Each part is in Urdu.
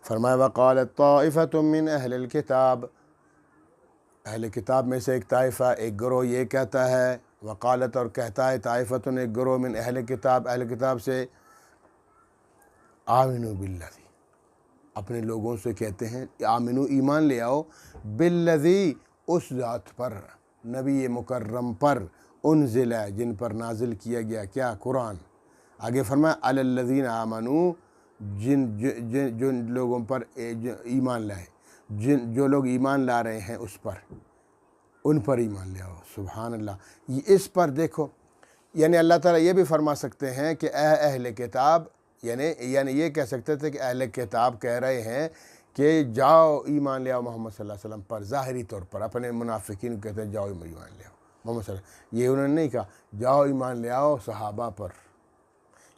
فرمایا وقالت طائفۃ من اہل الکتاب، اہل کتاب میں سے ایک طائفہ، ایک گروہ یہ کہتا ہے، وقالت اور کہتا ہے، طائفۃ ایک گروہ، من اہل کتاب، اہل کتاب سے، آمنوا بالذی، اپنے لوگوں سے کہتے ہیں آمنو ایمان لے آؤ، بالذی اس ذات پر، نبی مکرم پر، انزل جن پر نازل کیا گیا کیا قرآن۔ آگے فرمایا علی الذین آمنو، جن لوگوں پر ایمان لائے، جو لوگ ایمان لا رہے ہیں اس پر، ان پر ایمان لے آؤ۔ سبحان اللہ، اس پر دیکھو، یعنی اللہ تعالیٰ یہ بھی فرما سکتے ہیں کہ اے اہل کتاب، یعنی یہ کہہ سکتے تھے کہ اہل کتاب کہہ رہے ہیں کہ جاؤ ایمان لے آؤ محمد صلی اللہ علیہ وسلم پر، ظاہری طور پر اپنے منافقین کو کہتے ہیں جاؤ ایمان لے آؤ محمد صلی اللہ علیہ وسلم، یہ انہوں نے نہیں کہا جاؤ ایمان لے آؤ صحابہ پر،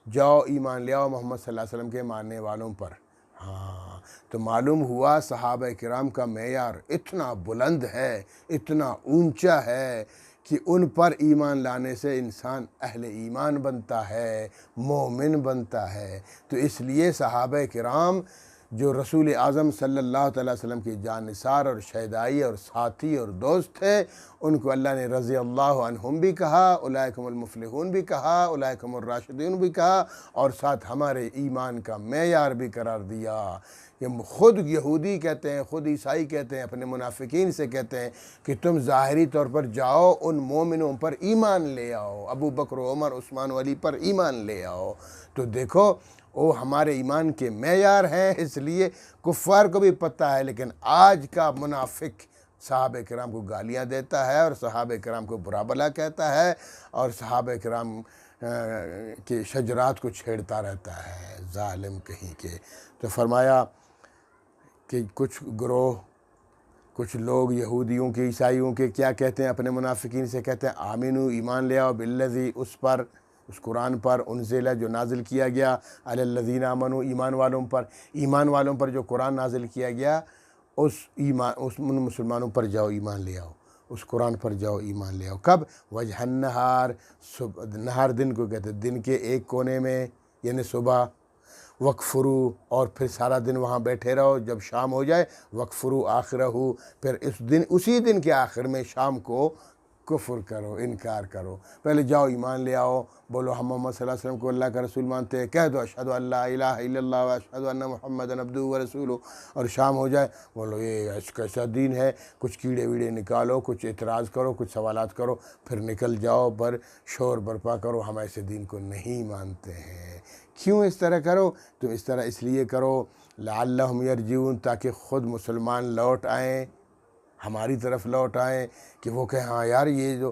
جاؤ ایمان لے آؤ محمد صلی اللہ علیہ وسلم کے ماننے والوں پر۔ ہاں، تو معلوم ہوا صحابہ کرام کا معیار اتنا بلند ہے، اتنا اونچا ہے کہ ان پر ایمان لانے سے انسان اہل ایمان بنتا ہے، مومن بنتا ہے۔ تو اس لیے صحابہ کرام جو رسول اعظم صلی اللہ تعالیٰ وسلم کی جانثار اور شہدائی اور ساتھی اور دوست تھے، ان کو اللہ نے رضی اللہ عنہم بھی کہا، اولئک هم المفلحون بھی کہا، اولئک هم الراشدون بھی کہا، اور ساتھ ہمارے ایمان کا معیار بھی قرار دیا۔ یہ خود یہودی کہتے ہیں، خود عیسائی کہتے ہیں، اپنے منافقین سے کہتے ہیں کہ تم ظاہری طور پر جاؤ ان مومنوں پر ایمان لے آؤ، ابو بکر عمر عثمان و علی پر ایمان لے آؤ۔ تو دیکھو وہ ہمارے ایمان کے معیار ہیں، اس لیے کفار کو بھی پتہ ہے، لیکن آج کا منافق صحابہ کرام کو گالیاں دیتا ہے اور صحابہ کرام کو برا بھلا کہتا ہے اور صحابہ کرام کے شجرات کو چھیڑتا رہتا ہے، ظالم کہیں کے۔ تو فرمایا کہ کچھ گروہ، کچھ لوگ یہودیوں کے، عیسائیوں کے کیا کہتے ہیں، اپنے منافقین سے کہتے ہیں آمینو ایمان لے آؤ، بالذی اس پر، اس قرآن پر، انزل جو نازل کیا گیا، علی الذین آمنو ایمان والوں پر، ایمان والوں پر جو قرآن نازل کیا گیا، اس مسلمانوں پر جاؤ ایمان لے آؤ، اس قرآن پر جاؤ ایمان لے آؤ۔ کب؟ وجہ النہار، نہار دن کو کہتے ہیں، دن کے ایک کونے میں یعنی صبح، وقفرو اور پھر سارا دن وہاں بیٹھے رہو، جب شام ہو جائے وقفرو آخرہ، پھر اسی دن کے آخر میں شام کو کفر کرو، انکار کرو۔ پہلے جاؤ ایمان لے آؤ، بولو ہم محمد صلی اللہ علیہ وسلم کو اللہ کا رسول مانتے ہیں، کہہ دو اشہد ان لا الہ الا اللہ و اشہد ان محمدًا عبدہ و رسولہ، اور شام ہو جائے بولو یہ کیسا دین ہے، کچھ کیڑے ویڑے نکالو، کچھ اعتراض کرو، کچھ سوالات کرو، پھر نکل جاؤ، شور برپا کرو، ہم ایسے دین کو نہیں مانتے ہیں۔ کیوں اس طرح کرو؟ تم اس طرح اس لیے کرو لعلہم یرجعون، تاکہ خود مسلمان لوٹ آئیں، ہماری طرف لوٹ آئیں، کہ وہ کہیں ہاں یار یہ جو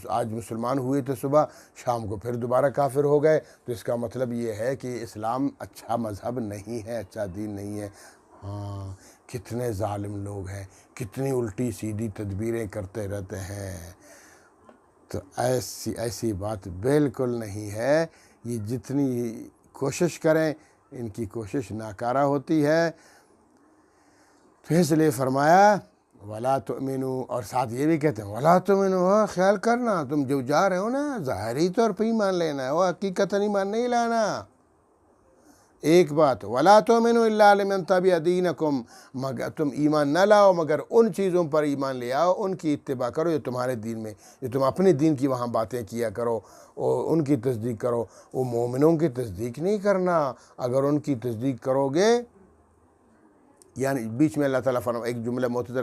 آج مسلمان ہوئے تو صبح، شام کو پھر دوبارہ کافر ہو گئے، تو اس کا مطلب یہ ہے کہ اسلام اچھا مذہب نہیں ہے، اچھا دین نہیں ہے۔ ہاں، کتنے ظالم لوگ ہیں، کتنی الٹی سیدھی تدبیریں کرتے رہتے ہیں۔ تو ایسی بات بالکل نہیں ہے، یہ جتنی کوشش کریں ان کی کوشش ناکارہ ہوتی ہے۔ تو اس لیے فرمایا وَلَا تُؤْمِنُوا، اور ساتھ یہ بھی کہتے ہیں وَلَا تُؤْمِنُوا، خیال کرنا تم جو جا رہے ہو نا ظاہری طور پہ ایمان لینا ہے، وہ حقیقتاً ایمان نہیں لانا۔ ایک بات وَلَا تُؤْمِنُوا إِلَّا لِمَنْ تَبِعَ دِينَكُمْ، مگر تم ایمان نہ لاؤ مگر ان چیزوں پر ایمان لے آؤ، ان کی اتباع کرو جو تمہارے دین میں، جو تم اپنے دین کی وہاں باتیں کیا کرو، ان کی تصدیق کرو۔ وہ مومنوں کی تصدیق نہیں کرنا، اگر ان کی تصدیق کرو گے، یعنی بیچ میں اللہ تعالیٰ فرمایا ایک جملہ معتدل